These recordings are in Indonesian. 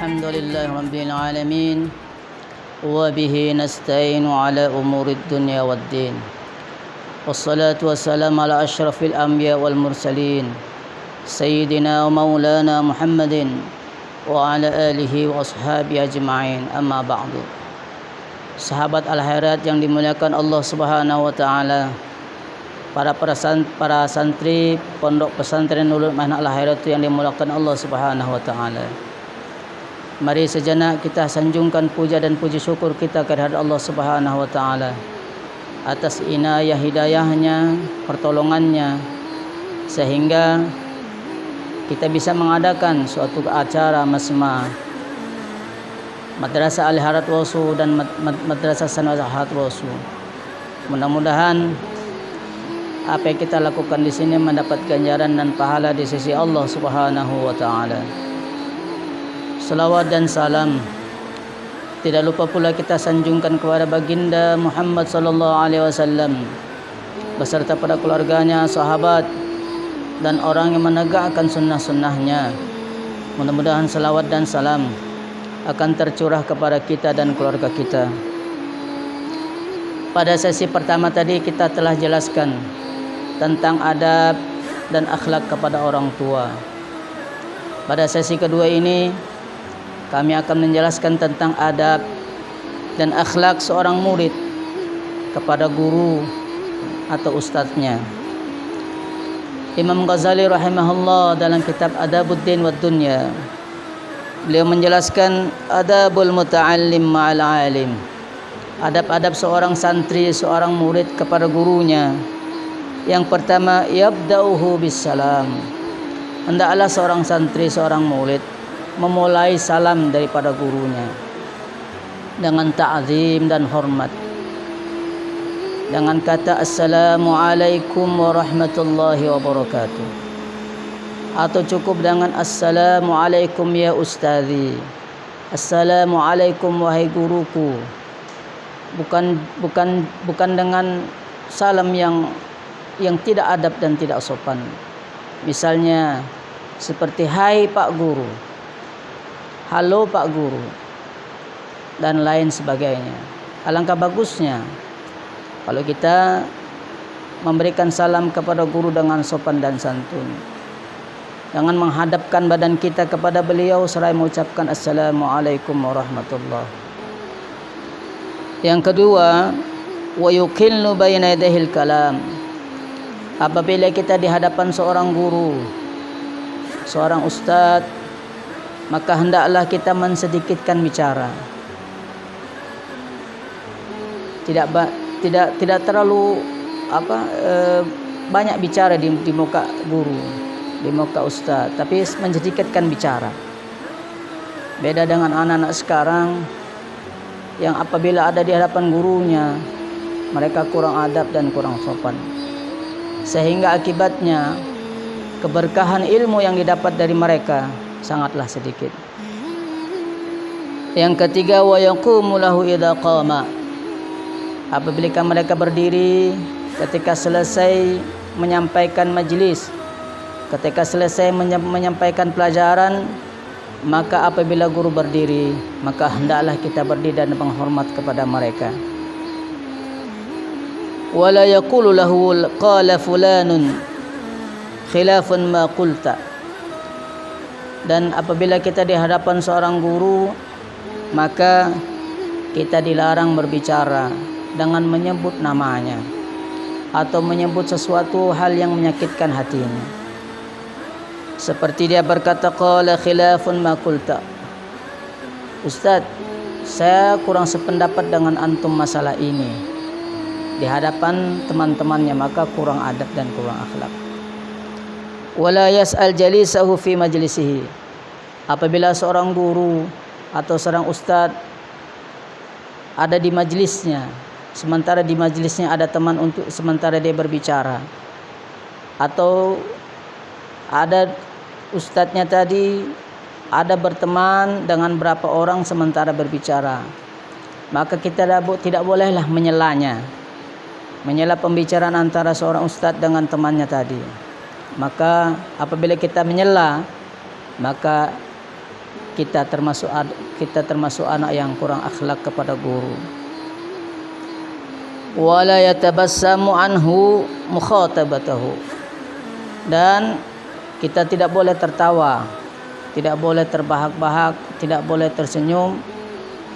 الحمد لله رب العالمين وبه نستعين على أمور الدنيا والدين والصلاة والسلام على أشرف الأنبياء والمرسلين سيدنا ومولانا محمد وعلى آله وأصحابه أجمعين أما بعد. Sahabat Al-Khairat yang dimuliakan Allah Subhanahu wa taala, para santri pondok pesantren Nurul Mahna Al-Khairat yang dimuliakan Allah Subhanahu wa taala. Mari sejenak kita sanjungkan puja dan puji syukur kita kehadirat Allah Subhanahu wa taala atas inayah hidayahnya, pertolongannya, sehingga kita bisa mengadakan suatu acara masma Madrasah Al-Harat Wasu dan Madrasah Sanawiyah Al-Harat Wasu. Mudah-mudahan apa yang kita lakukan di sini mendapat ganjaran dan pahala di sisi Allah Subhanahu wa taala. Salawat dan salam tidak lupa pula kita sanjungkan kepada baginda Muhammad sallallahu alaihi wasallam beserta pada keluarganya, sahabat dan orang yang menegakkan sunnah-sunnahnya. Mudah-mudahan salawat dan salam akan tercurah kepada kita dan keluarga kita. Pada sesi pertama tadi kita telah jelaskan tentang adab dan akhlak kepada orang tua. Pada sesi kedua ini kami akan menjelaskan tentang adab dan akhlak seorang murid kepada guru atau ustadznya. Imam Ghazali rahimahullah dalam kitab Adabuddin wad Dunya, beliau menjelaskan adabul muta'allim ma'al alim. Adab-adab seorang santri, seorang murid kepada gurunya. Yang pertama, yabda'uhu bisalam. Hendaklah seorang santri, seorang murid memulai salam daripada gurunya dengan ta'zim dan hormat, dengan kata assalamualaikum warahmatullahi wabarakatuh, atau cukup dengan assalamualaikum ya ustazi, assalamualaikum wahai guruku. Bukan dengan salam yang tidak adab dan tidak sopan. Misalnya seperti hai Pak Guru, halo Pak Guru, dan lain sebagainya. Alangkah bagusnya kalau kita memberikan salam kepada guru dengan sopan dan santun, dengan menghadapkan badan kita kepada beliau seraya mengucapkan assalamualaikum warahmatullahi. Yang kedua, wa yuqillu baina yadayhil kalam. Apabila kita di hadapan seorang guru, seorang ustadz, maka hendaklah kita mensedikitkan bicara. Tidak terlalu banyak bicara di muka guru, di muka ustaz, tapi mensedikitkan bicara. Beda dengan anak-anak sekarang yang apabila ada di hadapan gurunya, mereka kurang adab dan kurang sopan, sehingga akibatnya keberkahan ilmu yang didapat dari mereka sangatlah sedikit. Yang ketiga, wa yaqumu lahu idza qama. Apabila mereka berdiri ketika selesai menyampaikan majlis, ketika selesai menyampaikan pelajaran, maka apabila guru berdiri, maka hendaklah kita berdiri dan menghormat kepada mereka. Wala yaqulu lahu qala fulanun khilafun ma qulta. Dan apabila kita di hadapan seorang guru, maka kita dilarang berbicara dengan menyebut namanya atau menyebut sesuatu hal yang menyakitkan hatinya. Seperti dia berkata qala khilafun ma qulta, Ustaz, saya kurang sependapat dengan antum masalah ini, di hadapan teman-temannya, maka kurang adab dan kurang akhlak. Wala yas'al jalisahu fi majlisihi. Apabila seorang guru atau seorang ustaz ada di majlisnya, sementara di majlisnya ada teman untuk sementara dia berbicara, atau ada ustadznya tadi ada berteman dengan berapa orang sementara berbicara, maka kita tidak bolehlah menyela pembicaraan antara seorang ustadz dengan temannya tadi. Maka apabila kita menyela, maka kita termasuk anak yang kurang akhlak kepada guru. Wala yatabassamu anhu mukhatabatahu, dan kita tidak boleh tertawa, tidak boleh terbahak-bahak, tidak boleh tersenyum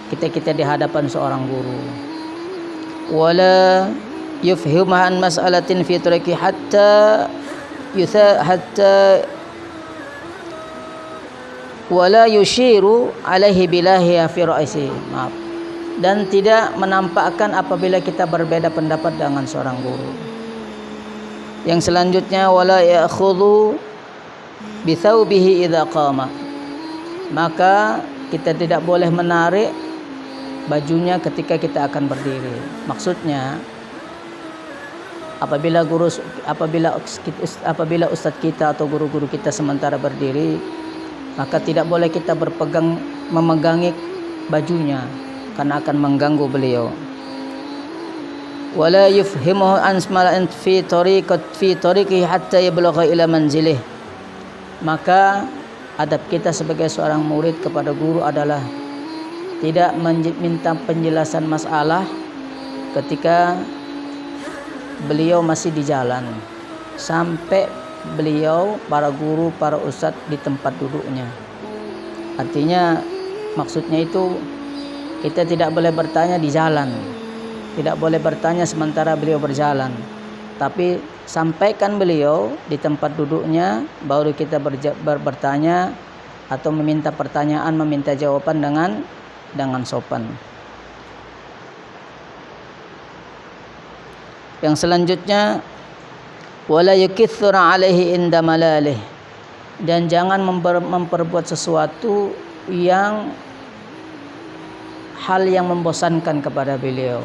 kita di hadapan seorang guru. Wala yufhimu an mas'alatin fi turki hatta wala yushiru alaihi bilahi fi ra'si. Maaf. Dan tidak menampakkan apabila kita berbeda pendapat dengan seorang guru. Yang selanjutnya wala ya'khudhu bi thawbihi idza qama. Maka kita tidak boleh menarik bajunya ketika kita akan berdiri. Maksudnya apabila ustaz kita atau guru-guru kita sementara berdiri, maka tidak boleh kita memegangi bajunya karena akan mengganggu beliau. Wala yufhimuhu ansmalan fi tariqihi hatta yablugha ila manzilih. Maka adab kita sebagai seorang murid kepada guru adalah tidak minta penjelasan masalah ketika beliau masih di jalan, sampai beliau, para guru, para ustadz di tempat duduknya. Artinya maksudnya itu kita tidak boleh bertanya di jalan, tidak boleh bertanya sementara beliau berjalan, tapi sampaikan beliau di tempat duduknya, baru kita bertanya atau meminta pertanyaan, meminta jawaban dengan sopan. Yang selanjutnya wala yukithura alaihi inda malalih, dan jangan memperbuat sesuatu hal yang membosankan kepada beliau.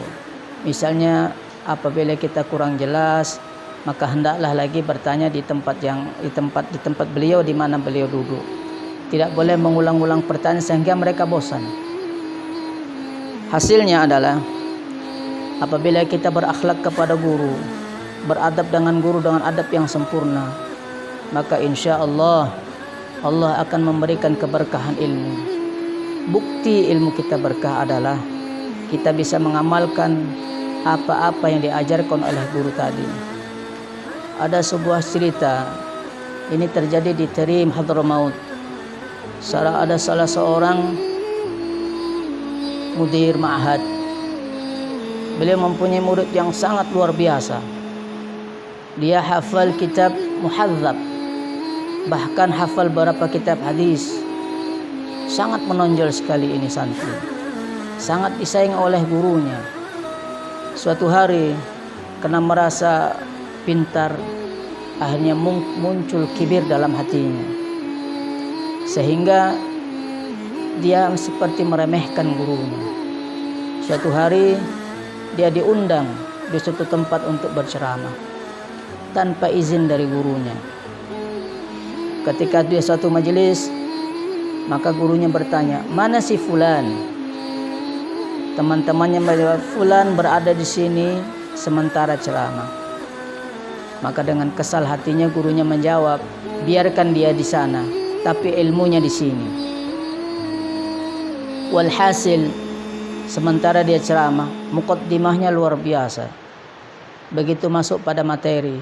Misalnya apabila kita kurang jelas, maka hendaklah lagi bertanya di tempat beliau di mana beliau duduk. Tidak boleh mengulang-ulang pertanyaan sehingga mereka bosan. Hasilnya adalah apabila kita berakhlak kepada guru, beradab dengan guru dengan adab yang sempurna, maka insya Allah akan memberikan keberkahan ilmu. Bukti ilmu kita berkah adalah kita bisa mengamalkan apa-apa yang diajarkan oleh guru tadi. Ada sebuah cerita, ini terjadi di Tarim Hadramaut. Ada salah seorang mudir ma'had. Beliau mempunyai murid yang sangat luar biasa. Dia hafal kitab muhadzab, bahkan hafal beberapa kitab hadis. Sangat menonjol sekali ini santri, sangat disaing oleh gurunya. Suatu hari karena merasa pintar, akhirnya muncul kibir dalam hatinya, sehingga dia seperti meremehkan gurunya. Suatu hari dia diundang di suatu tempat untuk berceramah tanpa izin dari gurunya. Ketika dia suatu majelis, maka gurunya bertanya, mana si fulan? Teman-temannya menjawab, fulan berada di sini sementara ceramah. Maka dengan kesal hatinya gurunya menjawab, biarkan dia di sana, tapi ilmunya di sini. Walhasil, sementara dia ceramah, muqaddimahnya luar biasa. Begitu masuk pada materi,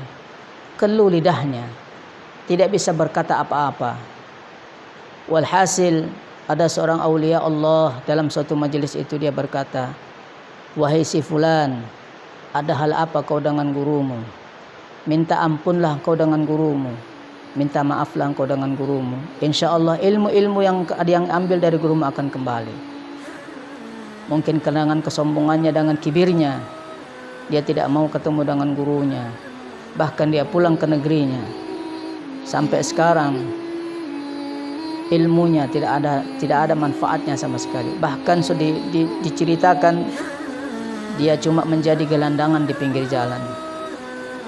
keluh lidahnya, tidak bisa berkata apa-apa. Walhasil, ada seorang aulia Allah dalam suatu majelis itu, dia berkata, wahai si fulan, ada hal apa kau dengan gurumu? Minta ampunlah kau dengan gurumu, minta maaflah kau dengan gurumu. Insya Allah ilmu-ilmu yang ambil dari gurumu akan kembali. Mungkin dengan kesombongannya, dengan kibirnya, dia tidak mau ketemu dengan gurunya. Bahkan dia pulang ke negerinya. Sampai sekarang ilmunya tidak ada manfaatnya sama sekali. Bahkan sudah diceritakan dia cuma menjadi gelandangan di pinggir jalan.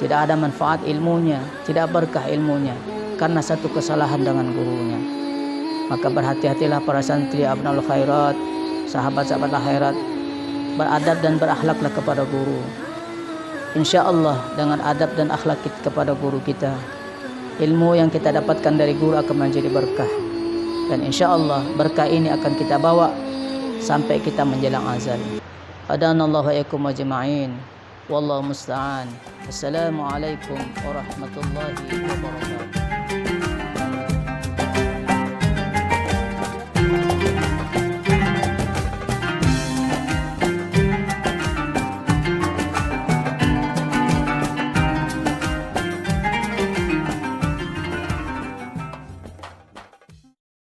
Tidak ada manfaat ilmunya, tidak berkah ilmunya karena satu kesalahan dengan gurunya. Maka berhati-hatilah para santri abnaul khairat, sahabat-sahabat akhirat, beradab dan berakhlaklah kepada guru. Insya Allah dengan adab dan akhlak kita kepada guru kita, ilmu yang kita dapatkan dari guru akan menjadi berkah. dan insya-Allah berkah ini akan kita bawa sampai kita menjelang azan. Hadanallahu wa iyyakum ajma'in. Wallahu musta'an. Assalamualaikum warahmatullahi wabarakatuh.